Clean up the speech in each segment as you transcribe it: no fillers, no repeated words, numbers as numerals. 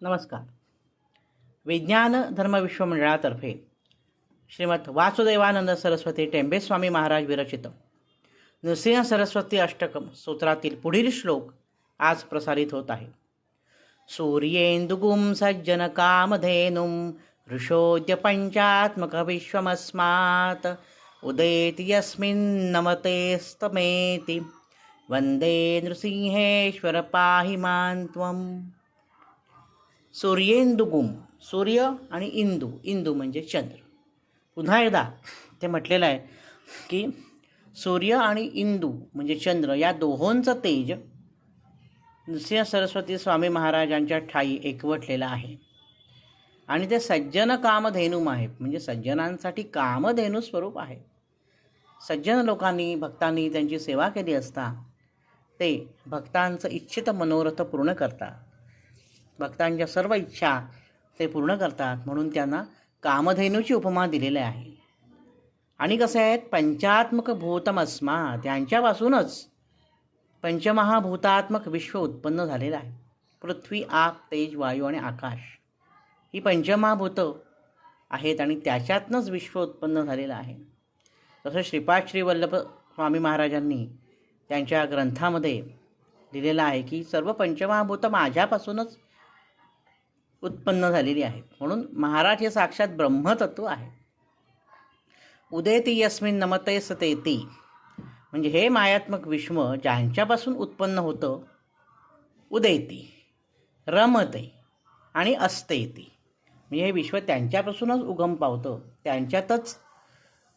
नमस्कार. विज्ञान धर्म विश्वमंडळातर्फे श्रीमद वासुदेवानंद सरस्वती टेंबे स्वामी महाराज विरचित नृसिंह सरस्वती अष्टकम स्तोत्रातील पुढील श्लोक आज प्रसारित होत आहे. सूर्येंदुगुं सज्जन कामधेनुं ऋषोद्य पंचात्मक विश्वमस्मात् उदेति यस्मिन् नमतेस्तमेति वंदे नृसिंहेश्वर पाहि मां त्वम्. सूर्येंदुगुम, सूर्य आणि इंदू म्हणजे चंद्र. पुन्हा एकदा ते म्हटलेलं आहे की सूर्य आणि इंदू म्हणजे चंद्र या दोहोंचं तेज नृसिंह सरस्वती स्वामी महाराजांच्या ठाई एकवटलेलं आहे आणि ते सज्जन कामधेनू आहे, म्हणजे सज्जनांसाठी कामधेनू स्वरूप आहे. सज्जन लोकांनी भक्तांनी त्यांची सेवा केली असता ते भक्तांचं इच्छित मनोरथ पूर्ण करतात, भक्तांच्या सर्व इच्छा ते पूर्ण करतात, म्हणून त्यांना कामधेनूची उपमा दिलेली आहे. आणि कसे आहेत, पंचात्मक भूतमस्मा, त्यांच्यापासूनच पंचमहाभूतात्मक विश्व उत्पन्न झालेलं आहे. पृथ्वी, आप, तेज, वायू आणि आकाश ही पंचमहाभूतं आहेत आणि त्याच्यातनंच विश्व उत्पन्न झालेलं आहे. तसं श्रीपाद श्री वल्लभ स्वामी महाराजांनी त्यांच्या ग्रंथामध्ये लिहिलेलं आहे की सर्व पंचमहाभूतं माझ्यापासूनच उत्पन्न झालेली आहेत, म्हणून महाराज हे साक्षात ब्रह्मतत्व आहे. उदेती यस्मिन् नमते सतेती, म्हणजे हे मायात्मक विश्व ज्यांच्यापासून उत्पन्न होतं, उदेती, रमते आणि अस्तेती, म्हणजे हे विश्व त्यांच्यापासूनच उगम पावतं, त्यांच्यातच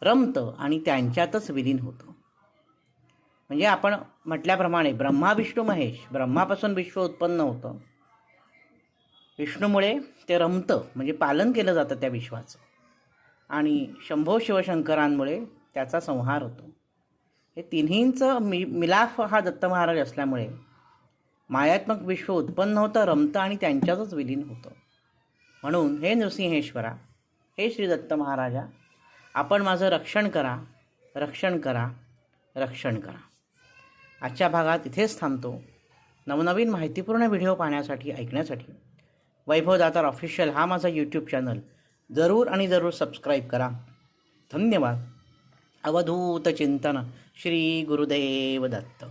रमतं आणि त्यांच्यातच विलीन होतं. म्हणजे आपण म्हटल्याप्रमाणे ब्रह्मा विष्णू महेश, ब्रह्मापासून विश्व उत्पन्न होतं, विष्णूमुळे ते रमतं म्हणजे पालन केलं जातं त्या विश्वाचं, आणि शंभो शिवशंकरांमुळे त्याचा संहार होतो. हे तिन्हींचं मिलाफ हा दत्त महाराज असल्यामुळे मायात्मक विश्व उत्पन्न होतं, रमतं आणि त्यांच्यातच विलीन होतं. म्हणून हे नृसिंहेश्वरा, हे श्री दत्त महाराजा, आपण माझं रक्षण करा, रक्षण करा, रक्षण करा. आजच्या भागात इथेच थांबतो. नवनवीन माहितीपूर्ण व्हिडिओ पाहण्यासाठी, ऐकण्यासाठी वैभव दातार ऑफिशियल हा माझा यूट्यूब चॅनल जरूर आणि जरूर सबस्क्राईब करा. धन्यवाद. अवधूत चिंतन. श्री गुरुदेव दत्त.